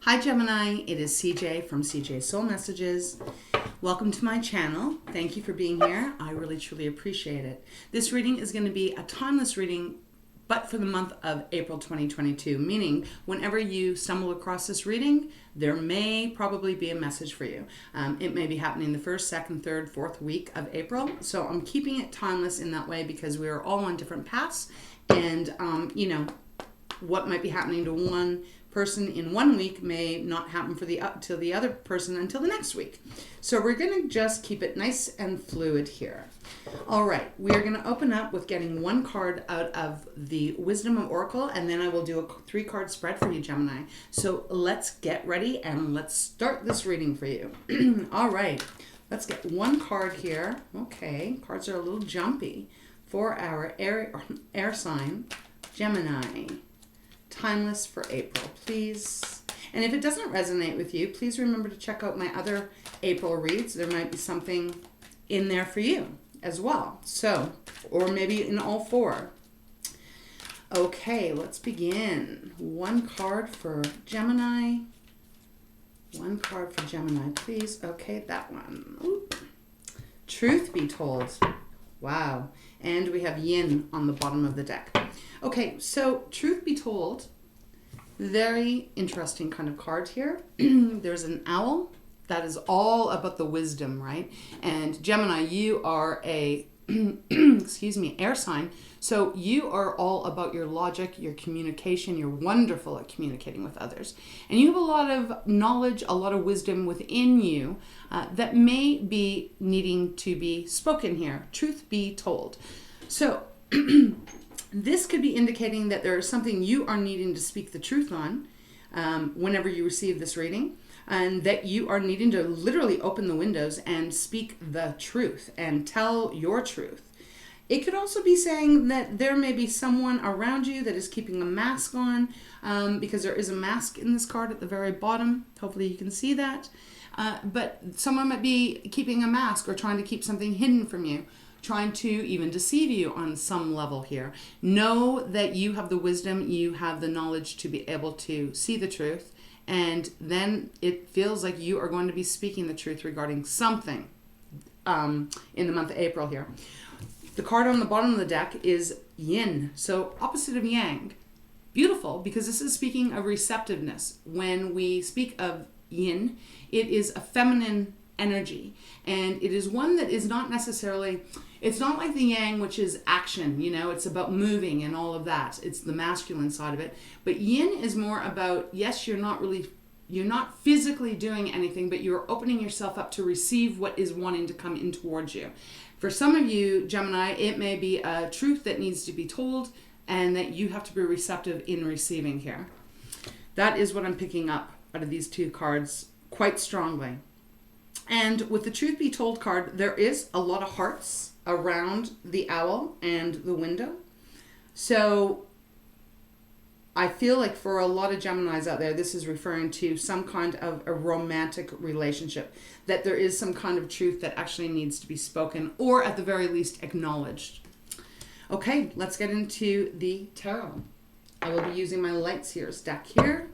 Hi Gemini, it is CJ from CJ Soul Messages. Welcome to my channel. Thank you for being here. I really truly appreciate it. This reading is going to be a timeless reading, but for the month of April 2022, meaning whenever you stumble across this reading, there may probably be a message for you. It may be happening the first, second, third, fourth week of April. So I'm keeping it timeless in that way because we are all on different paths, and what might be happening to one person in 1 week may not happen for to the other person until the next week. So we're going to just keep it nice and fluid here. All right, we are going to open up with getting one card out of the Wisdom of Oracle, and then I will do a 3-card spread for you, Gemini. So let's get ready and let's start this reading for you. All right, let's get one card here. Okay, cards are a little jumpy for our air sign, Gemini. Timeless for April, please. And if it doesn't resonate with you, please remember to check out my other April reads. There might be something in there for you as well. So, or maybe in all 4. Okay, let's begin. One card for Gemini. One card for Gemini, please. Okay, that one. Ooh. Truth be told. Wow. And we have yin on the bottom of the deck. Okay, so truth be told, very interesting kind of card here. There's an owl. That is all about the wisdom, right? And Gemini, you are a, air sign. So you are all about your logic, your communication. You're wonderful at communicating with others. And you have a lot of knowledge, a lot of wisdom within you that may be needing to be spoken here. Truth be told. So this could be indicating that there is something you are needing to speak the truth on whenever you receive this reading, and that you are needing to literally open the windows and speak the truth and tell your truth. It could also be saying that there may be someone around you that is keeping a mask on, because there is a mask in this card at the very bottom. Hopefully you can see that. But someone might be keeping a mask or trying to keep something hidden from you, trying to even deceive you on some level here. Know that you have the wisdom, you have the knowledge to be able to see the truth, and then it feels like you are going to be speaking the truth regarding something in the month of April here. The card on the bottom of the deck is yin, so opposite of yang. Beautiful, because this is speaking of receptiveness. When we speak of yin, it is a feminine energy, and it is one that is not necessarily, it's not like the yang, which is action, it's about moving and all of that. It's the masculine side of it. But yin is more about, yes, you're not physically doing anything, but you're opening yourself up to receive what is wanting to come in towards you. For some of you, Gemini, it may be a truth that needs to be told, and that you have to be receptive in receiving here. That is what I'm picking up out of these 2 cards quite strongly. And with the Truth Be Told card, there is a lot of hearts around the owl and the window. So I feel like for a lot of Geminis out there, this is referring to some kind of a romantic relationship, that there is some kind of truth that actually needs to be spoken, or at the very least acknowledged. Okay, let's get into the tarot. I will be using my Light Seers deck here.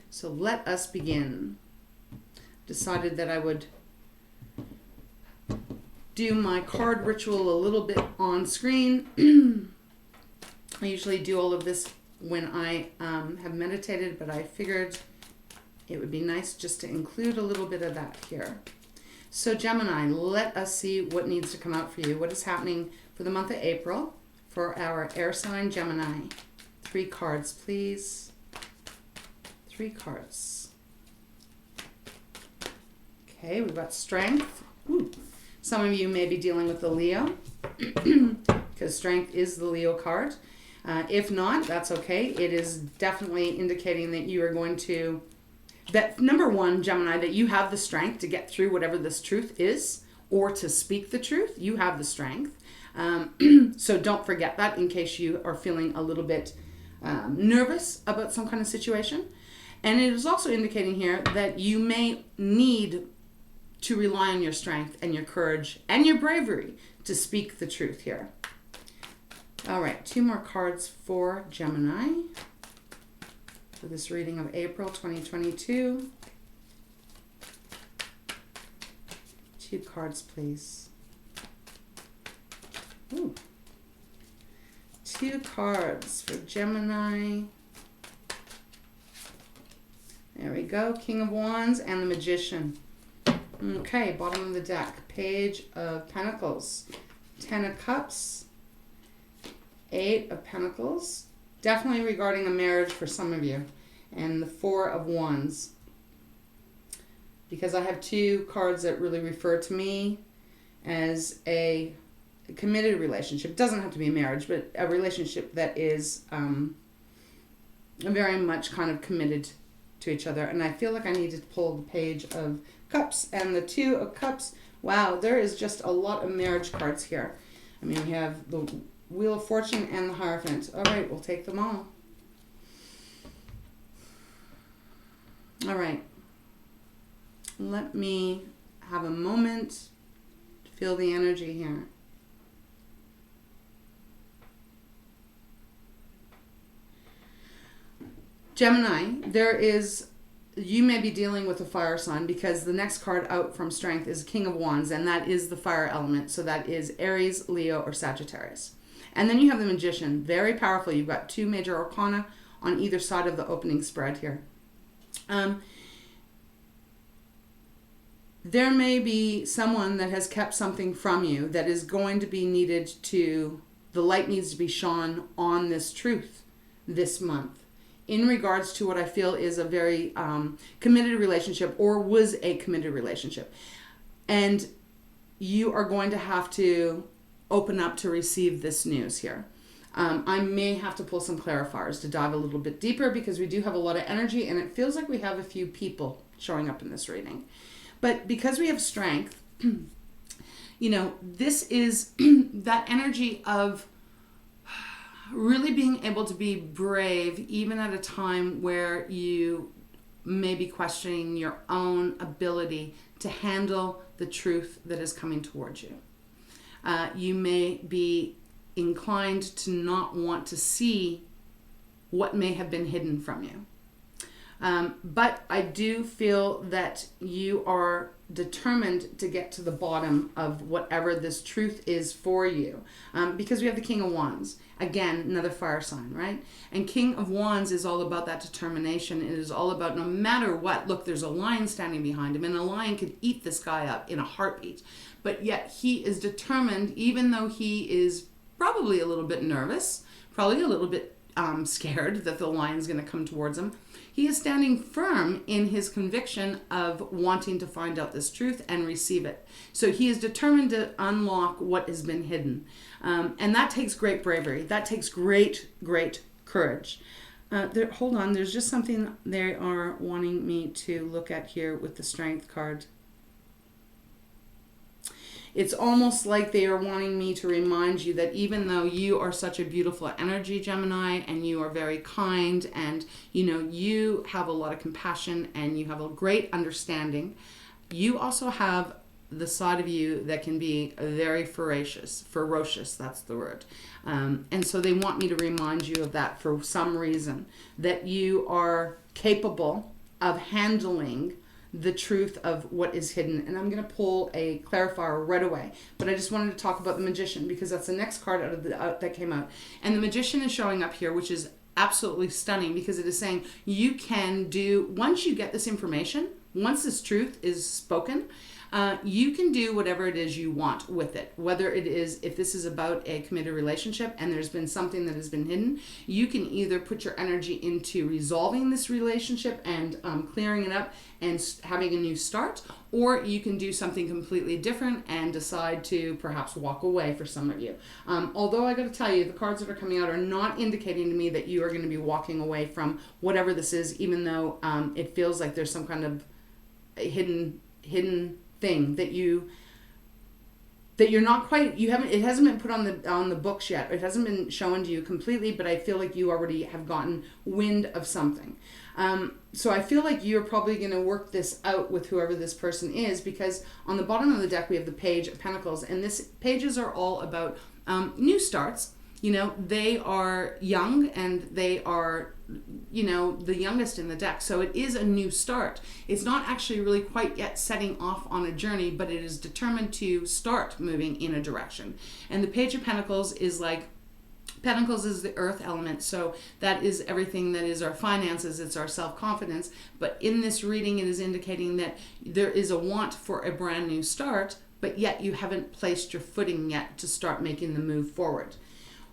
So let us begin. Decided that I would do my card ritual a little bit on screen. I usually do all of this when I have meditated, but I figured it would be nice just to include a little bit of that here. So Gemini, let us see what needs to come out for you. What is happening for the month of April for our air sign Gemini? 3 cards, please. 3 cards. Okay, we've got strength. Ooh. Some of you may be dealing with the Leo, because strength is the Leo card. If not, that's okay. It is definitely indicating that you are going to, that number 1, Gemini, that you have the strength to get through whatever this truth is, or to speak the truth. You have the strength. So don't forget that in case you are feeling a little bit nervous about some kind of situation. And it is also indicating here that you may need to rely on your strength and your courage and your bravery to speak the truth here. All right, 2 more cards for Gemini. for this reading of April 2022. 2 cards, please. Ooh. 2 cards for Gemini. There we go. King of Wands and the Magician. Okay, bottom of the deck. Page of Pentacles. 10 of Cups. 8 of Pentacles. Definitely regarding a marriage for some of you. And the 4 of Wands. Because I have 2 cards that really refer to me as a committed relationship. It doesn't have to be a marriage, but a relationship that is very much kind of committed to each other. And I feel like I need to pull the Page of Cups and the 2 of Cups. Wow, there is just a lot of marriage cards here. I mean, we have the Wheel of Fortune and the Hierophant. All right, we'll take them all. All right. Let me have a moment to feel the energy here. Gemini, you may be dealing with a fire sign because the next card out from Strength is King of Wands, and that is the fire element. So that is Aries, Leo, or Sagittarius. And then you have the Magician, very powerful. You've got 2 major arcana on either side of the opening spread here. There may be someone that has kept something from you that is going to be needed to, the light needs to be shone on this truth this month in regards to what I feel is a very committed relationship, or was a committed relationship. And you are going to have to open up to receive this news here. I may have to pull some clarifiers to dive a little bit deeper because we do have a lot of energy and it feels like we have a few people showing up in this reading. But because we have Strength, you know, this is that energy of really being able to be brave even at a time where you may be questioning your own ability to handle the truth that is coming towards you. You may be inclined to not want to see what may have been hidden from you. But I do feel that you are determined to get to the bottom of whatever this truth is for you. Because we have the King of Wands. Again, another fire sign, right? And King of Wands is all about that determination. It is all about no matter what. Look, there's a lion standing behind him, and a lion could eat this guy up in a heartbeat. But yet he is determined, even though he is probably a little bit nervous, probably a little bit scared that the lion's going to come towards him. He is standing firm in his conviction of wanting to find out this truth and receive it. So he is determined to unlock what has been hidden. And that takes great bravery. That takes great, great courage. Hold on, there's just something they are wanting me to look at here with the Strength card. It's almost like they are wanting me to remind you that even though you are such a beautiful energy, Gemini, and you are very kind, and you know, you have a lot of compassion and you have a great understanding, you also have the side of you that can be very ferocious, that's the word. And so they want me to remind you of that for some reason, that you are capable of handling the truth of what is hidden. And I'm going to pull a clarifier right away, but I just wanted to talk about the Magician because that's the next card that came out. And the Magician is showing up here, which is absolutely stunning because it is saying you can do, once you get this information, once this truth is spoken, you can do whatever it is you want with it. Whether it is, if this is about a committed relationship and there's been something that has been hidden, you can either put your energy into resolving this relationship and clearing it up and having a new start, or you can do something completely different and decide to perhaps walk away for some of you. Although I got to tell you, the cards that are coming out are not indicating to me that you are going to be walking away from whatever this is, even though it feels like there's some kind of hidden thing that you're not quite, it hasn't been put on the books yet. It hasn't been shown to you completely, but I feel like you already have gotten wind of something. So I feel like you're probably going to work this out with whoever this person is, because on the bottom of the deck we have the Page of Pentacles, and this pages are all about new starts. You know, they are young and they are the youngest in the deck. So it is a new start. It's not actually really quite yet setting off on a journey, but it is determined to start moving in a direction. And the Page of Pentacles is like, Pentacles is the earth element, so that is everything that is our finances, it's our self-confidence. But in this reading, it is indicating that there is a want for a brand new start, but yet you haven't placed your footing yet to start making the move forward.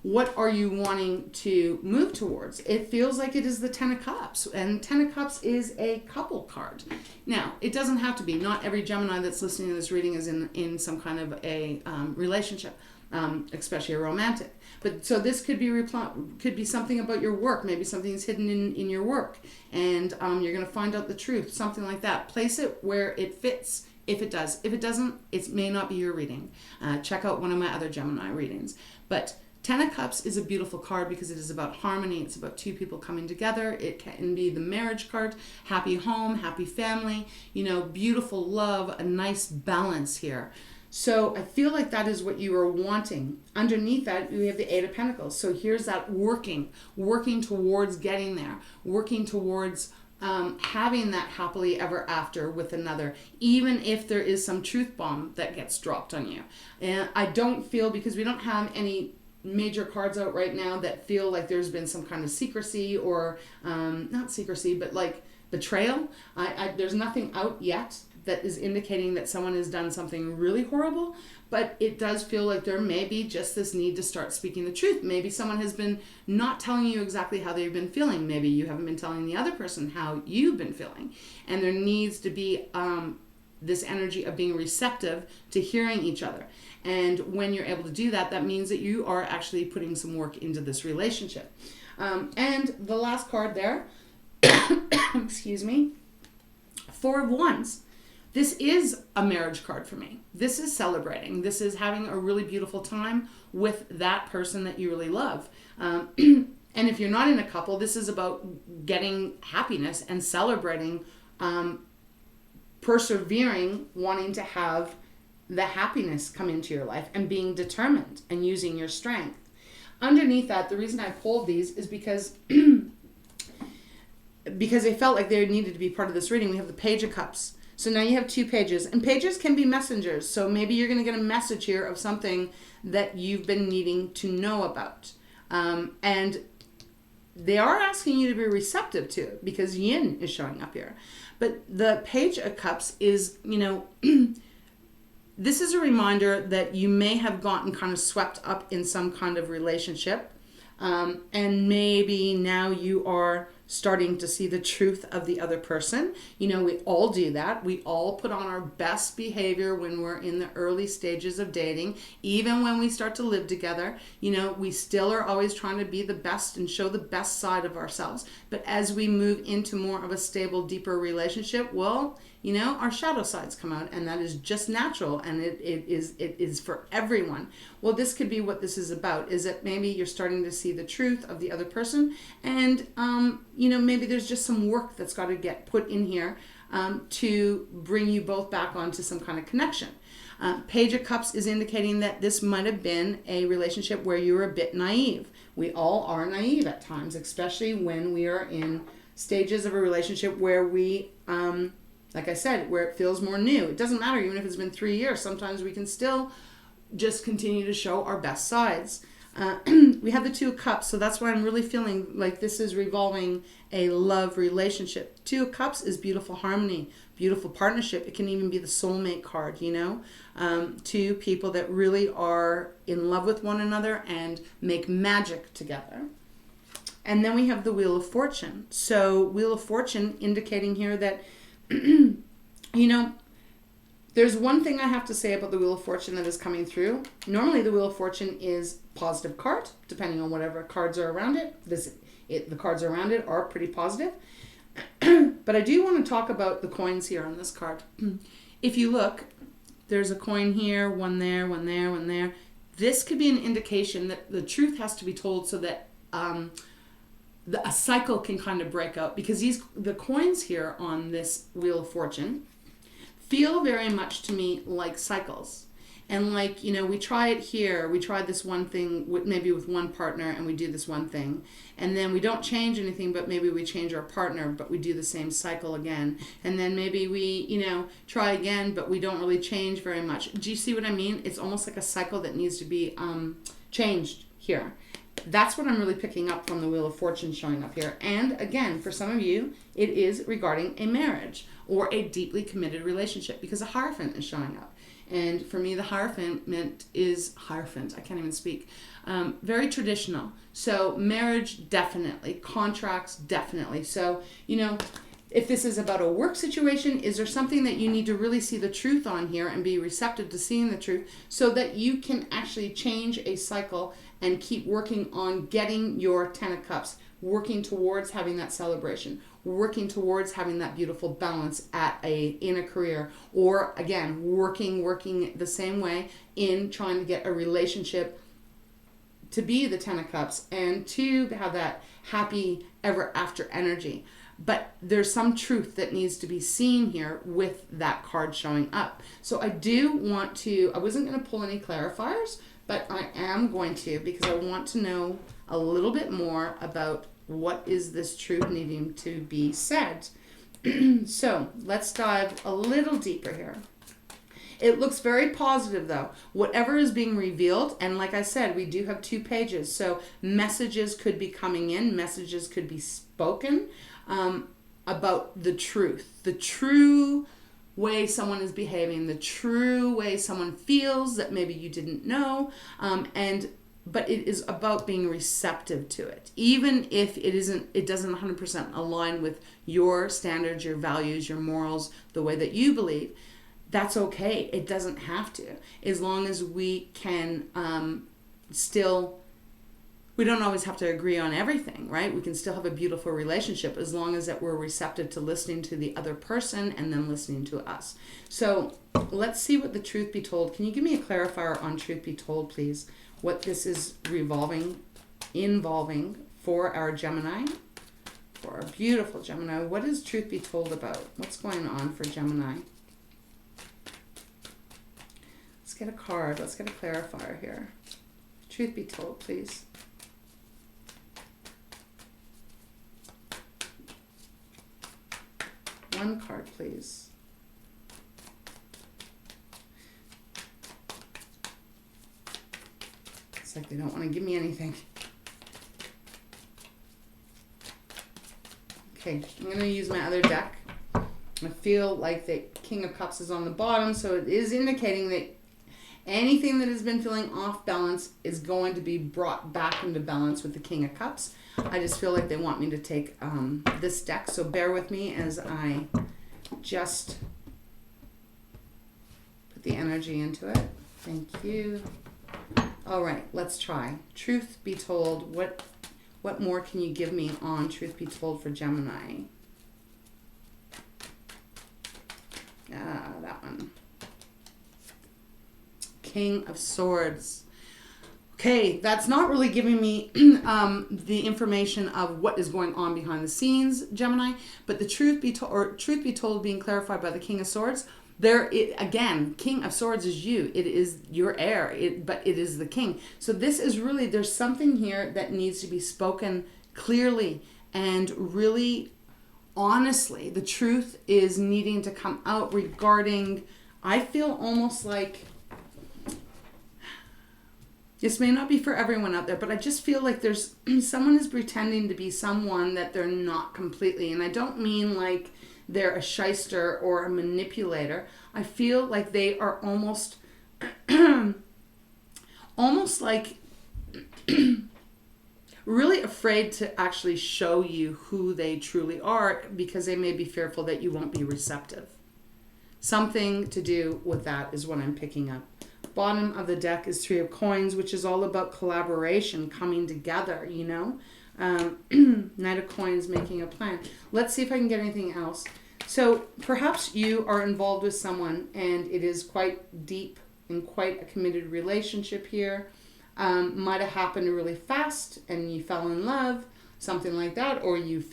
What are you wanting to move towards? It feels like it is the Ten of Cups, and Ten of Cups is a couple card. Now, it doesn't have to be. Not every Gemini that's listening to this reading is in some kind of a relationship, especially a romantic. But so this could be something about your work. Maybe something's hidden in your work, and you're going to find out the truth, something like that. Place it where it fits. If it does. If it doesn't, it may not be your reading. Check out one of my other Gemini readings. But Ten of Cups is a beautiful card because it is about harmony. It's about two people coming together. It can be the marriage card, happy home, happy family, beautiful love, a nice balance here. So I feel like that is what you are wanting. Underneath that, we have the Eight of Pentacles. So here's that working towards getting there, working towards having that happily ever after with another, even if there is some truth bomb that gets dropped on you. And I don't feel, because we don't have any major cards out right now that feel like there's been some kind of secrecy or not secrecy, but like betrayal. There's nothing out yet that is indicating that someone has done something really horrible, but it does feel like there may be just this need to start speaking the truth. Maybe someone has been not telling you exactly how they've been feeling. Maybe you haven't been telling the other person how you've been feeling. And there needs to be this energy of being receptive to hearing each other. And when you're able to do that, that means that you are actually putting some work into this relationship. And the last card there, excuse me, Four of Wands. This is a marriage card for me. This is celebrating. This is having a really beautiful time with that person that you really love. And if you're not in a couple, this is about getting happiness and celebrating, persevering, wanting to have the happiness come into your life and being determined and using your strength. Underneath that, the reason I pulled these is because I felt like they needed to be part of this reading. We have the Page of Cups. So now you have two pages, and pages can be messengers. So maybe you're going to get a message here of something that you've been needing to know about. And they are asking you to be receptive to it because yin is showing up here. But the Page of Cups is, this is a reminder that you may have gotten kind of swept up in some kind of relationship. And maybe now you are starting to see the truth of the other person. We all do that. We all put on our best behavior when we're in the early stages of dating. Even when we start to live together, we still are always trying to be the best and show the best side of ourselves. But as we move into more of a stable, deeper relationship, well, our shadow sides come out, and that is just natural, and it is for everyone. Well, this could be what this is about, is that maybe you're starting to see the truth of the other person, and maybe there's just some work that's got to get put in here to bring you both back onto some kind of connection. Page of Cups is indicating that this might have been a relationship where you were a bit naive. We all are naive at times, especially when we are in stages of a relationship where we like I said, where it feels more new. It doesn't matter, even if it's been 3 years. Sometimes we can still just continue to show our best sides. We have the Two of Cups, so that's why I'm really feeling like this is revolving a love relationship. Two of Cups is beautiful harmony, beautiful partnership. It can even be the soulmate card, two people that really are in love with one another and make magic together. And then we have the Wheel of Fortune. So Wheel of Fortune indicating here that there's one thing I have to say about the Wheel of Fortune that is coming through. Normally the Wheel of Fortune is positive card, depending on whatever cards are around it. The cards around it are pretty positive. But I do want to talk about the coins here on this card. If you look, there's a coin here, one there, one there, one there. This could be an indication that the truth has to be told so that a cycle can kind of break out, because the coins here on this Wheel of Fortune feel very much to me like cycles. And like, you know, we try it here. We try this one thing maybe with one partner, and we do this one thing. And then we don't change anything, but maybe we change our partner, but we do the same cycle again. And then maybe we, you know, try again, but we don't really change very much. Do you see what I mean? It's almost like a cycle that needs to be changed here. That's what I'm really picking up from the Wheel of Fortune showing up here. And again, for some of you, it is regarding a marriage or a deeply committed relationship, because a Hierophant is showing up. And for me, the Hierophant is Hierophant. I can't even speak. Very traditional. So marriage, definitely. Contracts, definitely. So, you know, if this is about a work situation, is there something that you need to really see the truth on here and be receptive to seeing the truth so that you can actually change a cycle and keep working on getting your 10 of Cups, working towards having that celebration, working towards having that beautiful balance in a career, or again, working the same way in trying to get a relationship to be the 10 of Cups and to have that happy ever after energy. But there's some truth that needs to be seen here with that card showing up. So I do want to, I wasn't going to pull any clarifiers, but I am going to, because I want to know a little bit more about what is this truth needing to be said. So let's dive a little deeper here. It looks very positive though. Whatever is being revealed, and like I said, we do have 2 pages, so messages could be coming in, messages could be spoken about the truth, the true way someone is behaving, the true way someone feels that maybe you didn't know, but it is about being receptive to it, even if it doesn't 100% align with your standards, your values, your morals, the way that you believe. That's okay. It doesn't have to, as long as we can we don't always have to agree on everything, right? We can still have a beautiful relationship as long as that we're receptive to listening to the other person and them listening to us. So let's see what the truth be told. Can you give me a clarifier on truth be told, please? What this is involving for our Gemini, for our beautiful Gemini. What is truth be told about? What's going on for Gemini? Let's get a card. Let's get a clarifier here. Truth be told, please. One card, please. It's like they don't want to give me anything. Okay, I'm going to use my other deck. I feel like the King of Cups is on the bottom, so it is indicating that anything that has been feeling off balance is going to be brought back into balance with the King of Cups. I just feel like they want me to take this deck, so bear with me as I just put the energy into it. Thank you. All right, let's try. Truth be told, what more can you give me on truth be told for Gemini? That one. King of Swords. Okay, that's not really giving me the information of what is going on behind the scenes, Gemini, but the truth be told being clarified by the King of Swords, again, King of Swords is you. It is your heir, but it is the king. So this is really, there's something here that needs to be spoken clearly and really honestly. The truth is needing to come out regarding, I feel almost like, this may not be for everyone out there, but I just feel like there's someone is pretending to be someone that they're not completely. And I don't mean like they're a shyster or a manipulator. I feel like they are almost like really afraid to actually show you who they truly are because they may be fearful that you won't be receptive. Something to do with that is what I'm picking up. Bottom of the deck is 3 of Coins, which is all about collaboration, coming together, you know. Knight of Coins, making a plan. Let's see if I can get anything else. So perhaps you are involved with someone and it is quite deep and quite a committed relationship here. Might have happened really fast and you fell in love, something like that, or you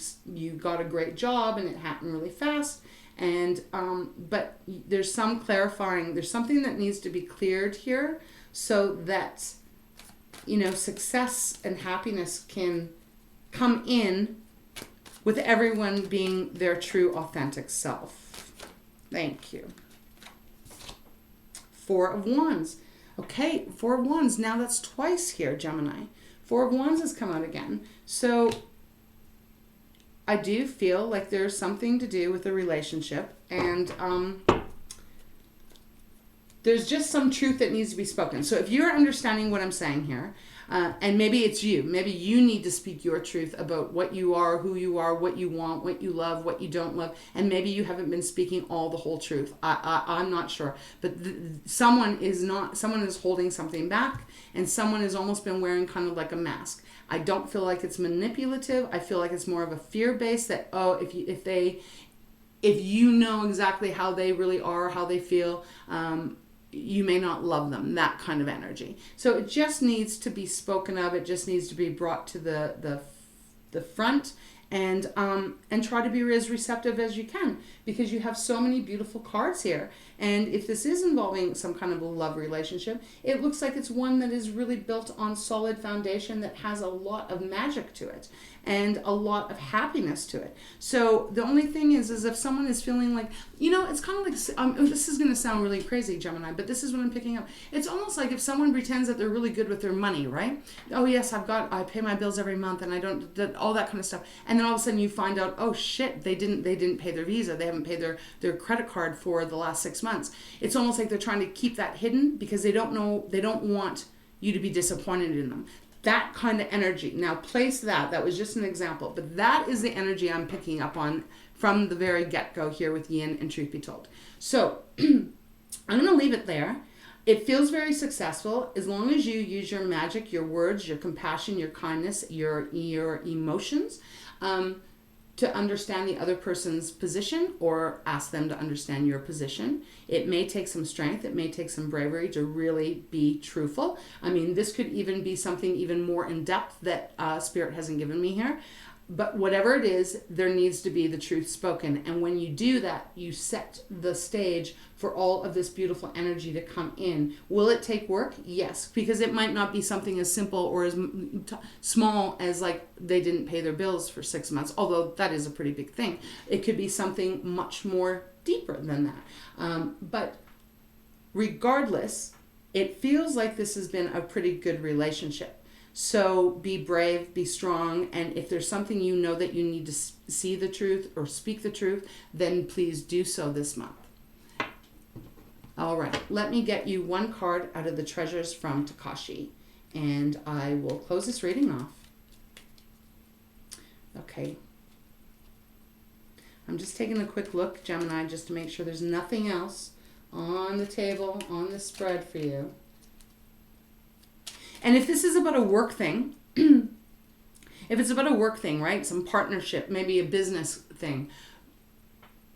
got a great job and it happened really fast. And but there's some clarifying, there's something that needs to be cleared here so that, you know, success and happiness can come in with everyone being their true authentic self. Thank you. Four of Wands. Okay, Four of Wands. Now that's twice here, Gemini. Four of Wands has come out again. So I do feel like there's something to do with the relationship, and there's just some truth that needs to be spoken. So if you're understanding what I'm saying here, and maybe it's you, maybe you need to speak your truth about what you are, who you are, what you want, what you love, what you don't love, and maybe you haven't been speaking all the whole truth. I'm not sure, but someone is holding something back, and someone has almost been wearing kind of like a mask. I don't feel like it's manipulative. I feel like it's more of a fear base that, oh, if you know exactly how they really are, how they feel, you may not love them, that kind of energy. So it just needs to be spoken of. It just needs to be brought to the front, and try to be as receptive as you can, because you have so many beautiful cards here. And if this is involving some kind of a love relationship, it looks like it's one that is really built on solid foundation that has a lot of magic to it and a lot of happiness to it. So the only thing is if someone is feeling like, you know, it's kind of like, this is going to sound really crazy, Gemini, but this is what I'm picking up. It's almost like if someone pretends that they're really good with their money, right? Oh yes, I pay my bills every month, and I don't, all that kind of stuff. And then all of a sudden you find out, oh shit, they didn't pay their Visa. They haven't paid their credit card for the last 6 months. It's almost like they're trying to keep that hidden because they don't want you to be disappointed in them. That kind of energy. Now place that was just an example, but that is the energy I'm picking up on from the very get-go here with Yin and Truth Be Told. So I'm going to leave it there. It feels very successful as long as you use your magic, your words, your compassion, your kindness, your emotions, to understand the other person's position, or ask them to understand your position. It may take some strength. It may take some bravery to really be truthful. I mean, this could even be something even more in depth that Spirit hasn't given me here. But whatever it is, there needs to be the truth spoken. And when you do that, you set the stage for all of this beautiful energy to come in. Will it take work? Yes, because it might not be something as simple or as small as like they didn't pay their bills for 6 months, although that is a pretty big thing. It could be something much more deeper than that. But regardless, it feels like this has been a pretty good relationship. So be brave, be strong, and if there's something you know that you need to see the truth or speak the truth, then please do so this month. All right, let me get you one card out of the Treasures from Tikashi, and I will close this reading off. Okay. I'm just taking a quick look, Gemini, just to make sure there's nothing else on the table, on the spread for you. And if this is about a work thing, if it's about a work thing, right? Some partnership, maybe a business thing.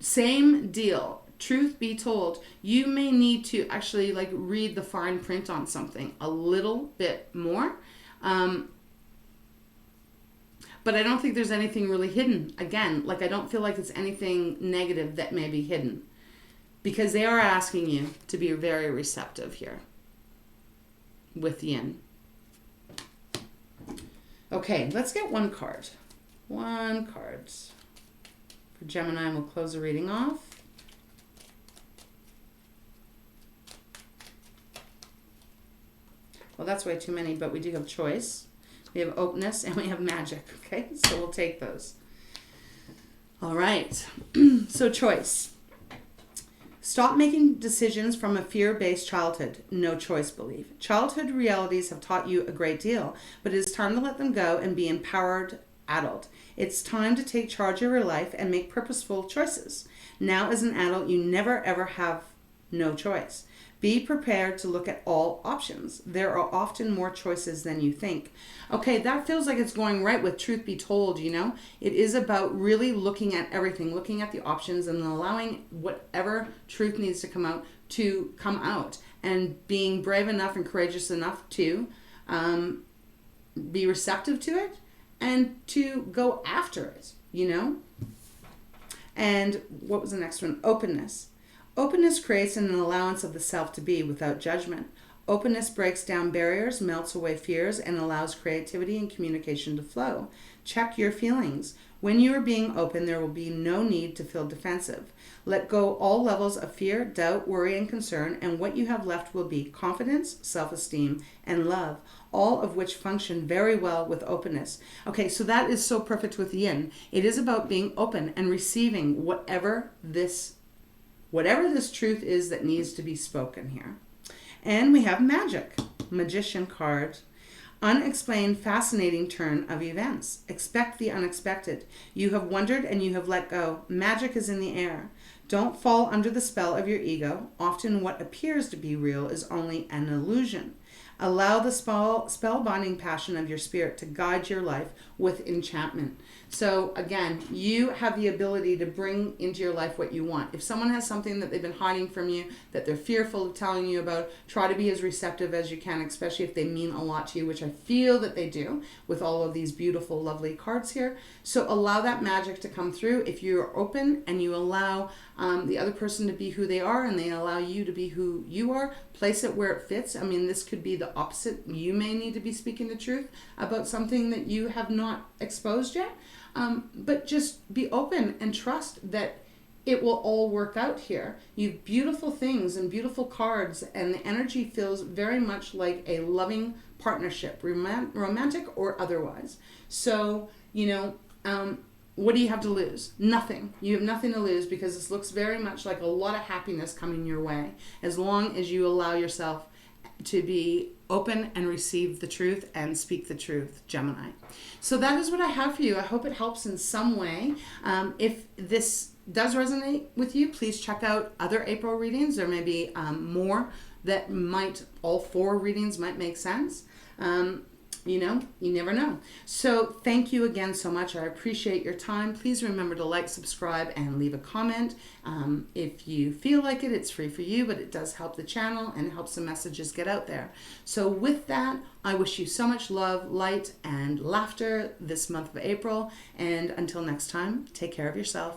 Same deal. Truth be told, you may need to actually like read the fine print on something a little bit more. But I don't think there's anything really hidden. Again, like I don't feel like it's anything negative that may be hidden. Because they are asking you to be very receptive here with Yin. Okay, let's get one card. One card for Gemini, and we'll close the reading off. Well, that's way too many, but we do have choice. We have openness and we have magic, okay? So we'll take those. All right, so choice. Stop making decisions from a fear-based childhood, no choice belief. Childhood realities have taught you a great deal, but it is time to let them go and be empowered adult. It's time to take charge of your life and make purposeful choices. Now as an adult, you never ever have no choice. Be prepared to look at all options. There are often more choices than you think. Okay, that feels like it's going right with Truth Be Told, you know? It is about really looking at everything, looking at the options and allowing whatever truth needs to come out and being brave enough and courageous enough to be receptive to it and to go after it, you know? And what was the next one? Openness. Openness creates an allowance of the self to be without judgment. Openness breaks down barriers, melts away fears, and allows creativity and communication to flow. Check your feelings. When you are being open, there will be no need to feel defensive. Let go all levels of fear, doubt, worry, and concern, and what you have left will be confidence, self-esteem, and love, all of which function very well with openness. Okay, so that is so perfect with yin. It is about being open and receiving whatever this truth is that needs to be spoken here. And we have magic, magician card. Unexplained, fascinating turn of events. Expect the unexpected. You have wondered and you have let go. Magic is in the air. Don't fall under the spell of your ego. Often what appears to be real is only an illusion. Allow the spellbinding passion of your spirit to guide your life with enchantment. So again, you have the ability to bring into your life what you want. If someone has something that they've been hiding from you, that they're fearful of telling you about, try to be as receptive as you can, especially if they mean a lot to you, which I feel that they do with all of these beautiful, lovely cards here. So allow that magic to come through. If you're open and you allow the other person to be who they are and they allow you to be who you are, place it where it fits. I mean, this could be the opposite. You may need to be speaking the truth about something that you have not exposed yet. But just be open and trust that it will all work out here. You've beautiful things and beautiful cards, and the energy feels very much like a loving partnership, romantic or otherwise. So, what do you have to lose? Nothing. You have nothing to lose because this looks very much like a lot of happiness coming your way as long as you allow yourself to be open and receive the truth and speak the truth, Gemini. So that is what I have for you. I hope it helps in some way. If this does resonate with you, please check out other April readings. There may be more that all 4 readings might make sense. You never know. So thank you again so much. I appreciate your time. Please remember to like, subscribe, and leave a comment. If you feel like it, it's free for you, but it does help the channel and helps the messages get out there. So with that, I wish you so much love, light, and laughter this month of April. And until next time, take care of yourself.